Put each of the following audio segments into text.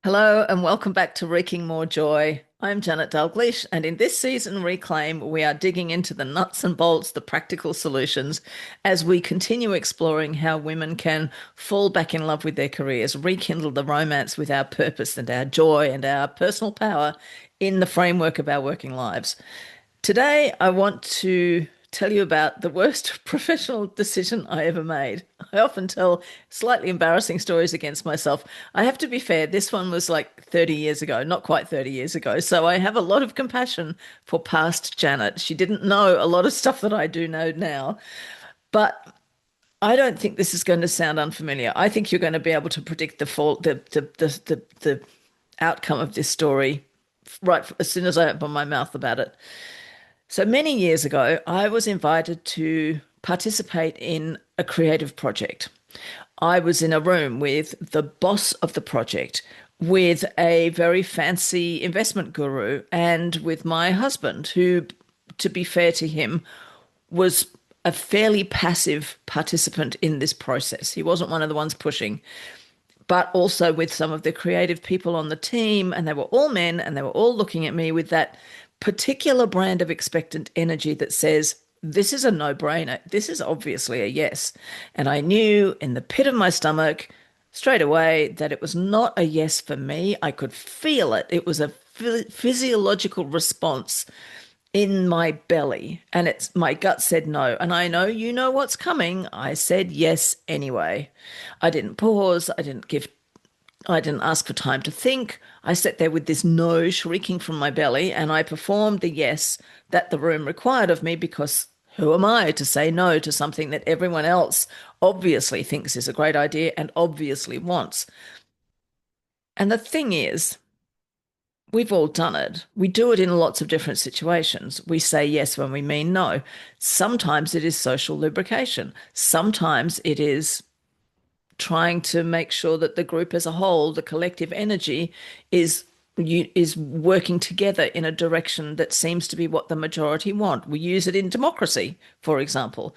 Hello and welcome back to Wreaking More Joy. I'm Janet Dalglish, and in this season, Reclaim, we are digging into the nuts and bolts, the practical solutions, as we continue exploring how women can fall back in love with their careers, rekindle the romance with our purpose and our joy and our personal power in the framework of our working lives. Today, I want to tell you about the worst professional decision I ever made. I often tell slightly embarrassing stories against myself. I have to be fair, this one was like 30 years ago, not quite 30 years ago. So I have a lot of compassion for past Janet. She didn't know a lot of stuff that I do know now. But I don't think this is going to sound unfamiliar. I think you're going to be able to predict the fall, the outcome of this story right as soon as I open my mouth about it. So many years ago, I was invited to participate in a creative project. I was in a room with the boss of the project, with a very fancy investment guru, and with my husband, who, to be fair to him, was a fairly passive participant in this process. He wasn't one of the ones pushing, but also with some of the creative people on the team, and they were all men, and they were all looking at me with that particular brand of expectant energy that says, this is a no-brainer. This is obviously a yes. And I knew in the pit of my stomach straight away that it was not a yes for me. I could feel it. It was a physiological response in my belly, and it's my gut said no. And I know you know what's coming. I said yes anyway. I didn't pause. I didn't ask for time to think. I sat there with this no shrieking from my belly, and I performed the yes that the room required of me, because who am I to say no to something that everyone else obviously thinks is a great idea and obviously wants? And the thing is, we've all done it. We do it in lots of different situations. We say yes when we mean no. Sometimes it is social lubrication. Sometimes it is trying to make sure that the group as a whole, the collective energy, is working together in a direction that seems to be what the majority want. We use it in democracy, for example.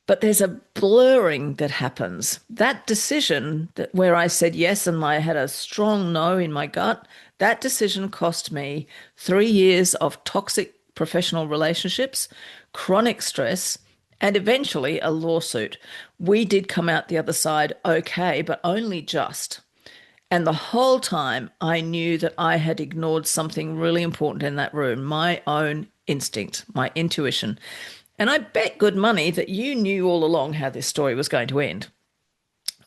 But there's a blurring that happens. That decision that where I said yes and I had a strong no in my gut, that decision cost me 3 years of toxic professional relationships, chronic stress, and eventually a lawsuit. We did come out the other side okay, but only just. And the whole time I knew that I had ignored something really important in that room, my own instinct, my intuition. And I bet good money that you knew all along how this story was going to end.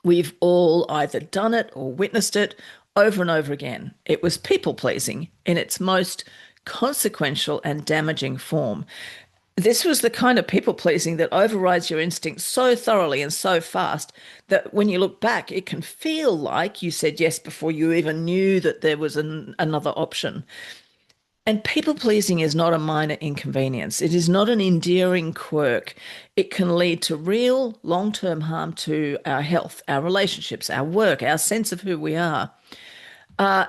We've all either done it or witnessed it over and over again. It was people pleasing in its most consequential and damaging form. This was the kind of people pleasing that overrides your instincts so thoroughly and so fast that when you look back, it can feel like you said yes before you even knew that there was another option. And people pleasing is not a minor inconvenience. It is not an endearing quirk. It can lead to real long term harm to our health, our relationships, our work, our sense of who we are. Uh,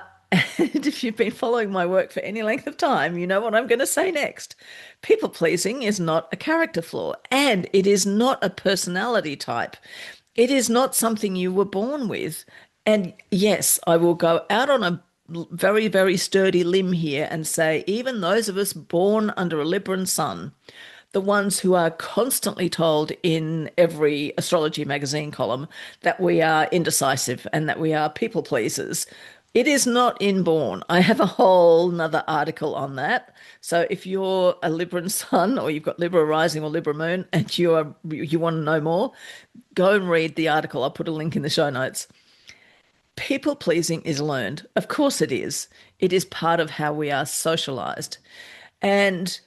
and if you've been following my work for any length of time, you know what I'm going to say next. People pleasing is not a character flaw, and it is not a personality type. It is not something you were born with. And yes, I will go out on a very, very sturdy limb here and say, even those of us born under a Libran sun, the ones who are constantly told in every astrology magazine column that we are indecisive and that we are people pleasers, it is not inborn. I have a whole nother article on that. So if you're a Libran sun or you've got Libra rising or Libra moon and you want to know more, go and read the article. I'll put a link in the show notes. People pleasing is learned. Of course it is. It is part of how we are socialized. And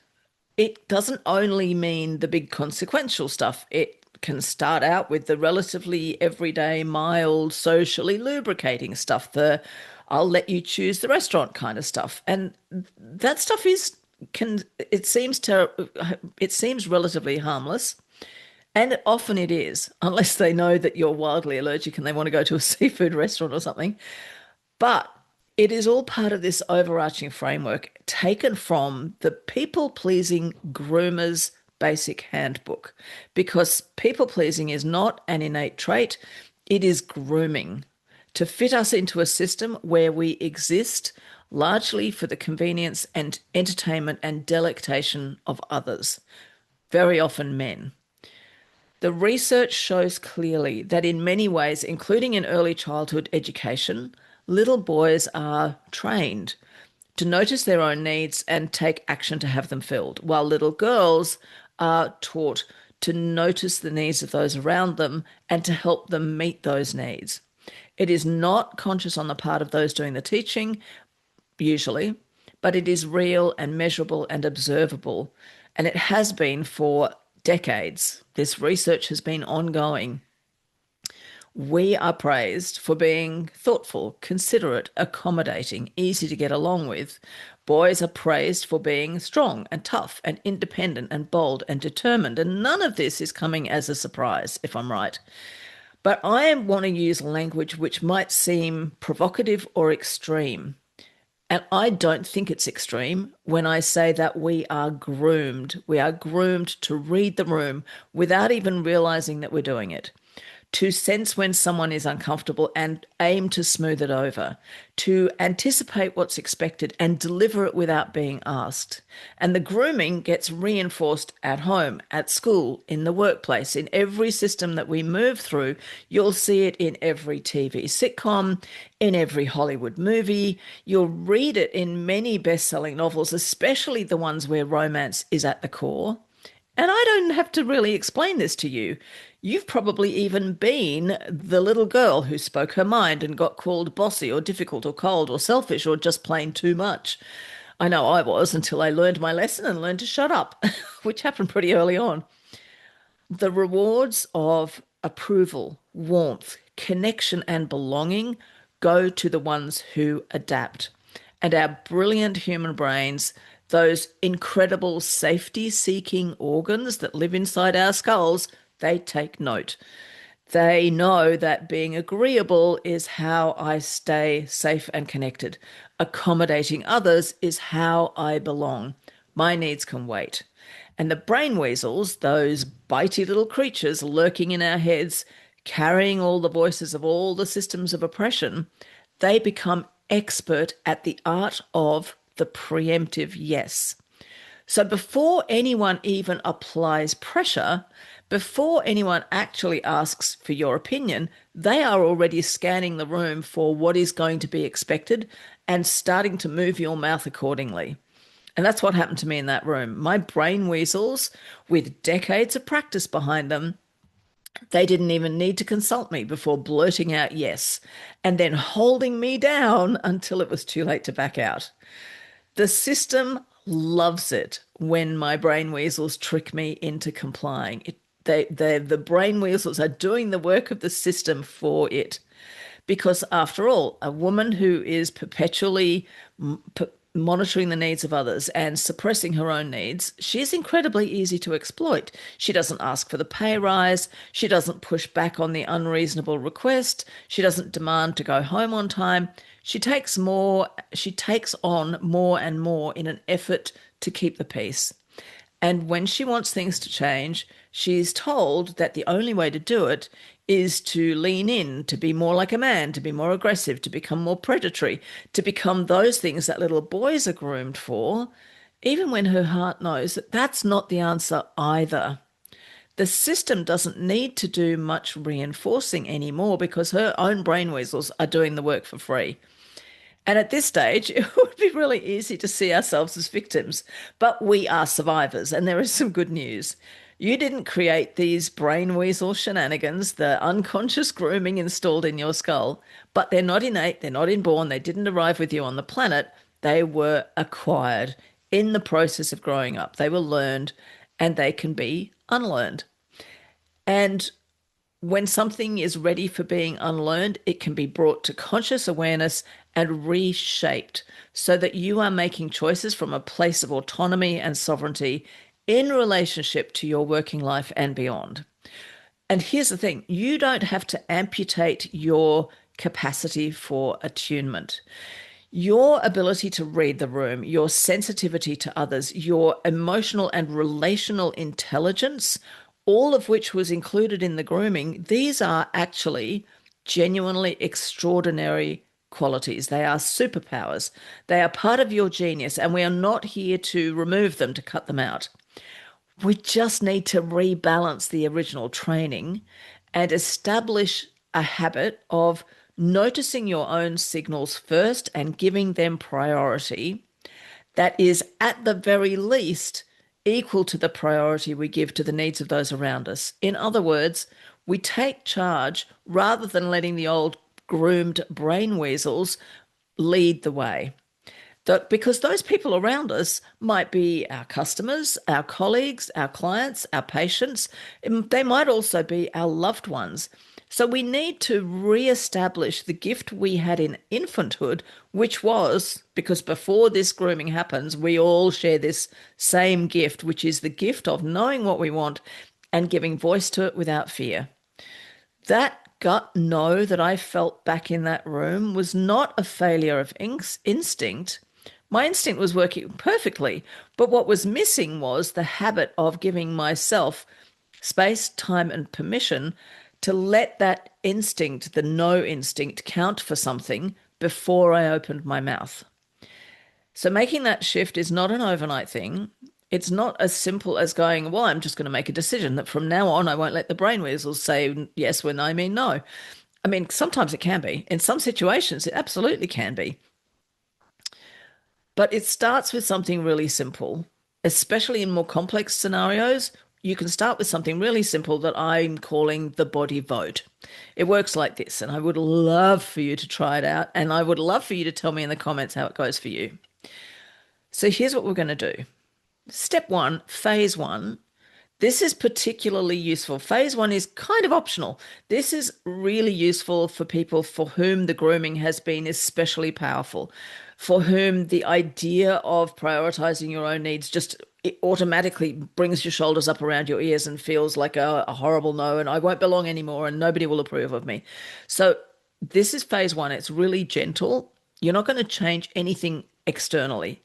it doesn't only mean the big consequential stuff. It can start out with the relatively everyday, mild, socially lubricating stuff, the I'll let you choose the restaurant kind of stuff. And that stuff is can it seems relatively harmless. And often it is, unless they know that you're wildly allergic and they want to go to a seafood restaurant or something. But it is all part of this overarching framework taken from the people pleasing groomer's basic handbook, because people pleasing is not an innate trait, it is grooming to fit us into a system where we exist largely for the convenience and entertainment and delectation of others, very often men. The research shows clearly that in many ways, including in early childhood education, little boys are trained to notice their own needs and take action to have them filled, while little girls are taught to notice the needs of those around them and to help them meet those needs. It is not conscious on the part of those doing the teaching, usually, but it is real and measurable and observable. And it has been for decades. This research has been ongoing. We are praised for being thoughtful, considerate, accommodating, easy to get along with. Boys are praised for being strong and tough and independent and bold and determined. And none of this is coming as a surprise, if I'm right. But I want to use language which might seem provocative or extreme. And I don't think it's extreme when I say that we are groomed. We are groomed to read the room without even realizing that we're doing it, to sense when someone is uncomfortable and aim to smooth it over, to anticipate what's expected and deliver it without being asked. And the grooming gets reinforced at home, at school, in the workplace, in every system that we move through. You'll see it in every TV sitcom, in every Hollywood movie. You'll read it in many best-selling novels, especially the ones where romance is at the core. And I don't have to really explain this to you. You've probably even been the little girl who spoke her mind and got called bossy or difficult or cold or selfish or just plain too much. I know I was until I learned my lesson and learned to shut up, which happened pretty early on. The rewards of approval, warmth, connection, and belonging go to the ones who adapt. And our brilliant human brains, those incredible safety seeking organs that live inside our skulls, they take note. They know that being agreeable is how I stay safe and connected. Accommodating others is how I belong. My needs can wait. And the brain weasels, those bitey little creatures lurking in our heads, carrying all the voices of all the systems of oppression, they become expert at the art of the preemptive yes. So before anyone even applies pressure, before anyone actually asks for your opinion, they are already scanning the room for what is going to be expected and starting to move your mouth accordingly. And that's what happened to me in that room. My brain weasels, with decades of practice behind them, they didn't even need to consult me before blurting out yes, and then holding me down until it was too late to back out. The system loves it when my brain weasels trick me into complying. The brain weasels are doing the work of the system for it. Because after all, a woman who is perpetually monitoring the needs of others and suppressing her own needs, she's incredibly easy to exploit. She doesn't ask for the pay rise. She doesn't push back on the unreasonable request. She doesn't demand to go home on time. She takes on more and more in an effort to keep the peace. And when she wants things to change, she's told that the only way to do it is to lean in, to be more like a man, to be more aggressive, to become more predatory, to become those things that little boys are groomed for, even when her heart knows that that's not the answer either. The system doesn't need to do much reinforcing anymore because her own brain weasels are doing the work for free. And at this stage, it would be really easy to see ourselves as victims, but we are survivors, and there is some good news. You didn't create these brain weasel shenanigans, the unconscious grooming installed in your skull, but they're not innate, they're not inborn, they didn't arrive with you on the planet. They were acquired in the process of growing up. They were learned, and they can be unlearned. And when something is ready for being unlearned, it can be brought to conscious awareness and reshaped so that you are making choices from a place of autonomy and sovereignty in relationship to your working life and beyond. And here's the thing, you don't have to amputate your capacity for attunement. Your ability to read the room, your sensitivity to others, your emotional and relational intelligence, all of which was included in the grooming, these are actually genuinely extraordinary qualities. They are superpowers. They are part of your genius, and we are not here to remove them, to cut them out. We just need to rebalance the original training and establish a habit of noticing your own signals first and giving them priority that is, at the very least, equal to the priority we give to the needs of those around us. In other words, we take charge rather than letting the old groomed brain weasels lead the way. Because those people around us might be our customers, our colleagues, our clients, our patients. They might also be our loved ones. So we need to re-establish the gift we had in infanthood, which was, because before this grooming happens, we all share this same gift, which is the gift of knowing what we want and giving voice to it without fear. That gut no that I felt back in that room was not a failure of instinct. My instinct was working perfectly, but what was missing was the habit of giving myself space, time, and permission to let that instinct, the no instinct, count for something before I opened my mouth. So making that shift is not an overnight thing. It's not as simple as going, well, I'm just going to make a decision that from now on I won't let the brain weasels say yes when I mean no. I mean, sometimes it can be. In some situations, it absolutely can be. But it starts with something really simple, especially in more complex scenarios. You can start with something really simple that I'm calling the body vote. It works like this, and I would love for you to try it out, and I would love for you to tell me in the comments how it goes for you. So here's what we're going to do. Step one, phase one. This is particularly useful. Phase one is kind of optional. This is really useful for people for whom the grooming has been especially powerful, for whom the idea of prioritizing your own needs just it automatically brings your shoulders up around your ears and feels like a horrible no, and I won't belong anymore and nobody will approve of me. So this is phase one. It's really gentle. You're not going to change anything externally.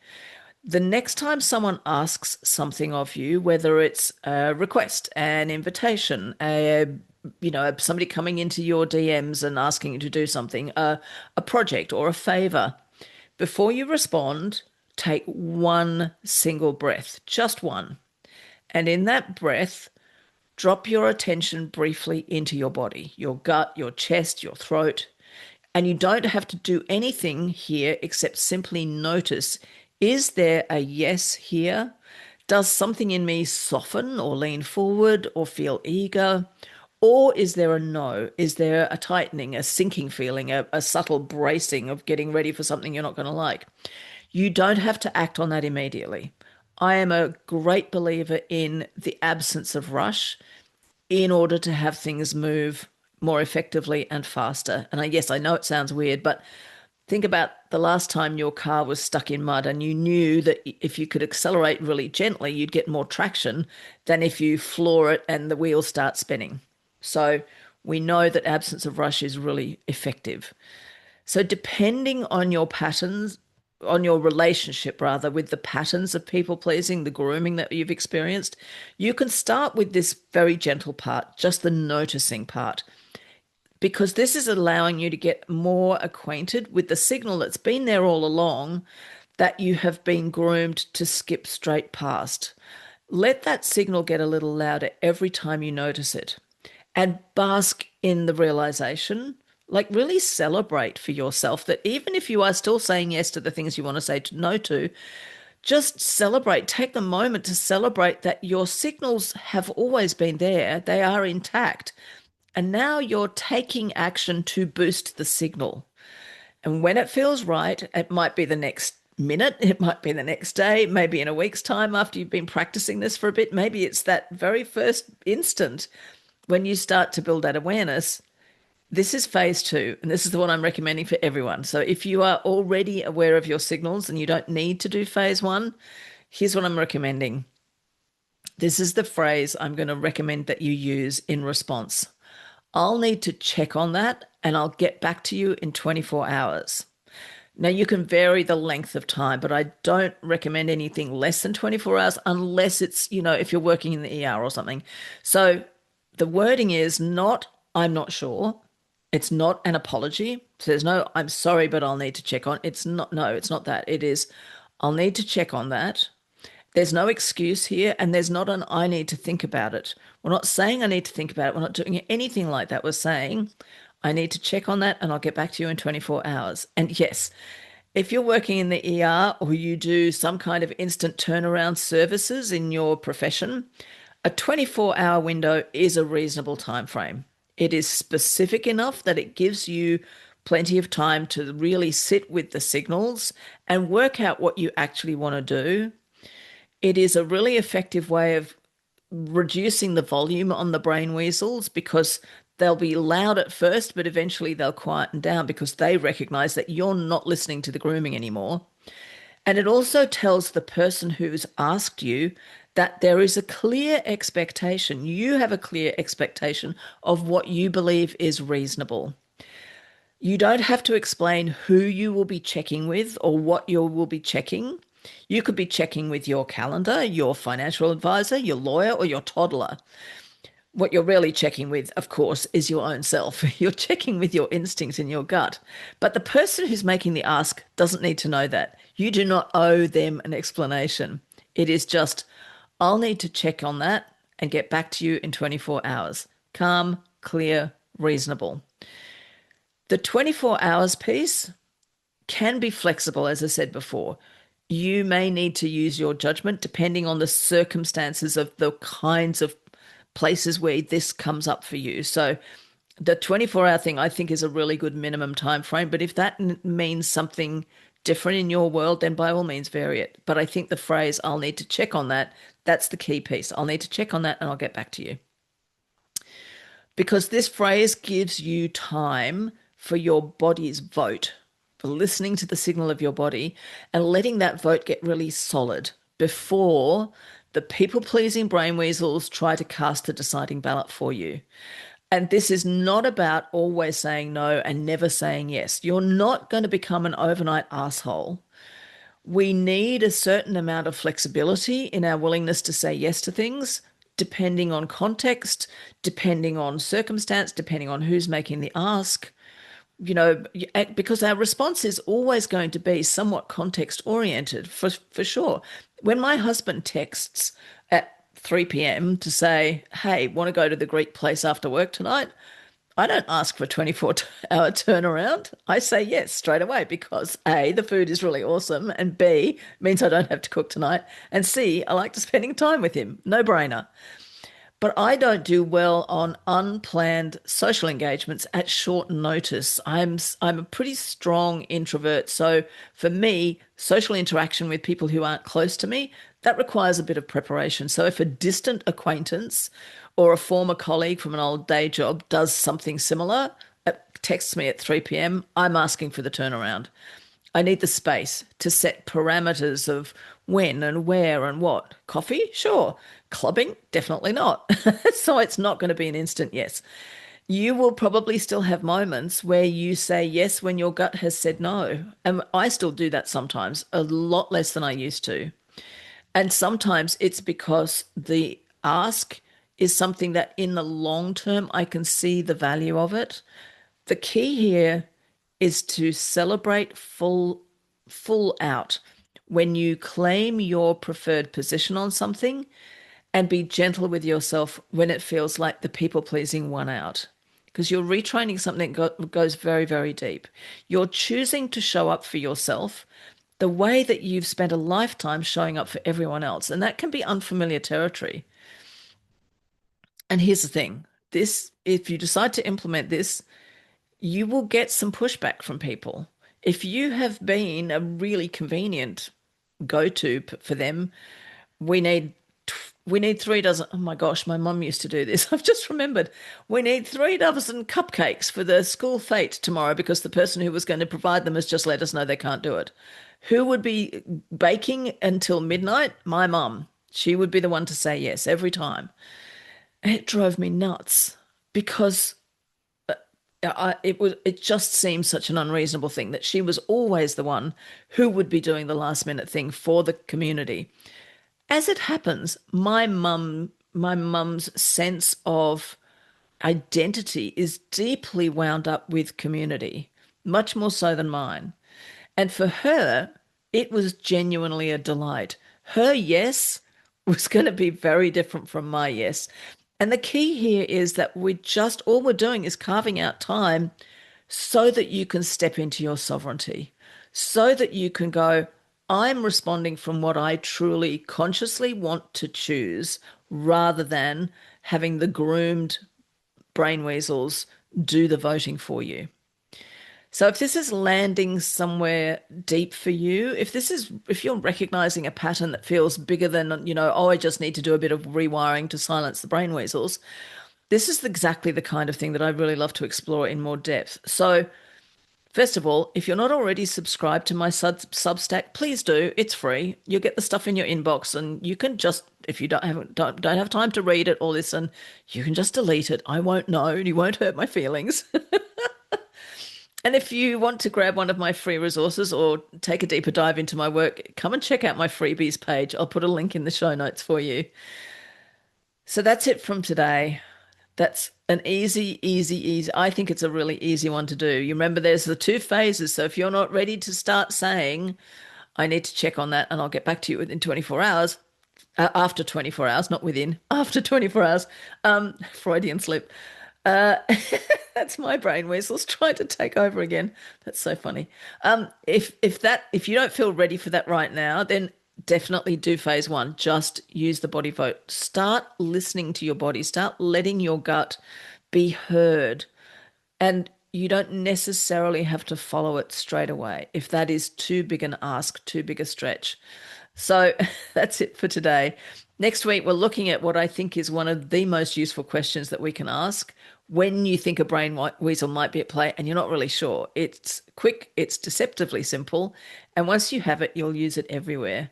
The next time someone asks something of you, whether it's a request, an invitation, somebody coming into your DMs and asking you to do something, a project or a favor, before you respond, take one single breath, just one. And in that breath, drop your attention briefly into your body, your gut, your chest, your throat. And you don't have to do anything here except simply notice, is there a yes here? Does something in me soften or lean forward or feel eager? Or is there a no? Is there a tightening, a sinking feeling, a subtle bracing of getting ready for something you're not going to like? You don't have to act on that immediately. I am a great believer in the absence of rush in order to have things move more effectively and faster. And yes, I know it sounds weird, but think about the last time your car was stuck in mud and you knew that if you could accelerate really gently, you'd get more traction than if you floor it and the wheels start spinning. So we know that absence of rush is really effective. So depending on your patterns, on your relationship rather, with the patterns of people pleasing, the grooming that you've experienced, you can start with this very gentle part, just the noticing part, because this is allowing you to get more acquainted with the signal that's been there all along that you have been groomed to skip straight past. Let that signal get a little louder every time you notice it and bask in the realization, like really celebrate for yourself that even if you are still saying yes to the things you want to say no to, just celebrate. Take the moment to celebrate that your signals have always been there. They are intact. And now you're taking action to boost the signal. And when it feels right, it might be the next minute, it might be the next day, maybe in a week's time after you've been practicing this for a bit. Maybe it's that very first instant when you start to build that awareness. This is phase two, and this is the one I'm recommending for everyone. So if you are already aware of your signals and you don't need to do phase one, here's what I'm recommending. This is the phrase I'm going to recommend that you use in response. I'll need to check on that and I'll get back to you in 24 hours. Now, you can vary the length of time, but I don't recommend anything less than 24 hours unless it's, if you're working in the ER or something. So the wording is not, I'm not sure. It's not an apology. So there's no, I'm sorry, but I'll need to check on. It's not, no, it's not that. It is, I'll need to check on that. There's no excuse here, and there's not an I need to think about it. We're not saying I need to think about it. We're not doing anything like that. We're saying I need to check on that and I'll get back to you in 24 hours. And yes, if you're working in the ER or you do some kind of instant turnaround services in your profession, a 24-hour window is a reasonable time frame. It is specific enough that it gives you plenty of time to really sit with the signals and work out what you actually want to do. It is a really effective way of reducing the volume on the brain weasels because they'll be loud at first, but eventually they'll quieten down because they recognize that you're not listening to the grooming anymore. And it also tells the person who's asked you that there is a clear expectation. You have a clear expectation of what you believe is reasonable. You don't have to explain who you will be checking with or what you will be checking. You could be checking with your calendar, your financial advisor, your lawyer, or your toddler. What you're really checking with, of course, is your own self. You're checking with your instincts in your gut. But the person who's making the ask doesn't need to know that. You do not owe them an explanation. It is just, I'll need to check on that and get back to you in 24 hours. Calm, clear, reasonable. The 24 hours piece can be flexible, as I said before. You may need to use your judgment depending on the circumstances of the kinds of places where this comes up for you. So the 24-hour thing I think is a really good minimum time frame, but if that means something different in your world, then by all means vary it. But I think the phrase I'll need to check on that, that's the key piece. I'll need to check on that and I'll get back to you. Because this phrase gives you time for your body's vote, for listening to the signal of your body and letting that vote get really solid before the people-pleasing brain weasels try to cast the deciding ballot for you. And this is not about always saying no and never saying yes. You're not going to become an overnight asshole. We need a certain amount of flexibility in our willingness to say yes to things, depending on context, depending on circumstance, depending on who's making the ask. Because our response is always going to be somewhat context oriented for sure. When my husband texts at 3 p.m. to say, hey, want to go to the Greek place after work tonight? I don't ask for a 24-hour turnaround. I say yes straight away because A, the food is really awesome, and B, means I don't have to cook tonight, and C, I like to spending time with him. No brainer. But I don't do well on unplanned social engagements at short notice. I'm a pretty strong introvert, so for me, social interaction with people who aren't close to me, that requires a bit of preparation. So if a distant acquaintance or a former colleague from an old day job does something similar, texts me at 3 p.m., I'm asking for the turnaround. I need the space to set parameters of when and where and what. Coffee? Sure. Clubbing? Definitely not. So it's not going to be an instant yes. You will probably still have moments where you say yes when your gut has said no. And I still do that sometimes, a lot less than I used to. And sometimes it's because the ask is something that in the long term I can see the value of it. The key here is to celebrate full out when you claim your preferred position on something and be gentle with yourself when it feels like the people pleasing won out. Because you're retraining something that goes very, very deep. You're choosing to show up for yourself the way that you've spent a lifetime showing up for everyone else. And that can be unfamiliar territory. And here's the thing, this, if you decide to implement this, you will get some pushback from people. If you have been a really convenient go-to for them, we need we need 3 dozen. Oh my gosh, my mum used to do this. I've just remembered. We need 3 dozen cupcakes for the school fete tomorrow because the person who was going to provide them has just let us know they can't do it. Who would be baking until midnight? My mum. She would be the one to say yes every time. And it drove me nuts because it just seemed such an unreasonable thing that she was always the one who would be doing the last minute thing for the community. As it happens, my mum's sense of identity is deeply wound up with community, much more so than mine. And for her, it was genuinely a delight. Her yes was going to be very different from my yes. And the key here is that all we're doing is carving out time so that you can step into your sovereignty, so that you can go, I'm responding from what I truly consciously want to choose rather than having the groomed brain weasels do the voting for you. So if this is landing somewhere deep for you, if you're recognizing a pattern that feels bigger than, oh, I just need to do a bit of rewiring to silence the brain weasels, this is exactly the kind of thing that I really love to explore in more depth. So first of all, if you're not already subscribed to my Substack, please do. It's free. You'll get the stuff in your inbox, and you can just, if you don't have time to read it or listen, you can just delete it. I won't know, and you won't hurt my feelings. And if you want to grab one of my free resources or take a deeper dive into my work, come and check out my freebies page. I'll put a link in the show notes for you. So that's it from today. That's an easy. I think it's a really easy one to do. You remember there's the two phases. So if you're not ready to start saying, I need to check on that and I'll get back to you within 24 hours, after 24 hours, not within, after 24 hours, Freudian slip. Uh, that's my brain weasels trying to take over again. That's so funny. If you don't feel ready for that right now, then definitely do phase one. Just use the body vote. Start listening to your body. Start letting your gut be heard. And you don't necessarily have to follow it straight away if that is too big an ask, too big a stretch. So that's it for today. Next week, we're looking at what I think is one of the most useful questions that we can ask when you think a brain weasel might be at play and you're not really sure. It's quick, it's deceptively simple, and once you have it, you'll use it everywhere.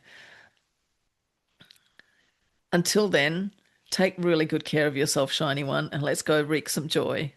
Until then, take really good care of yourself, shiny one, and let's go wreak some joy.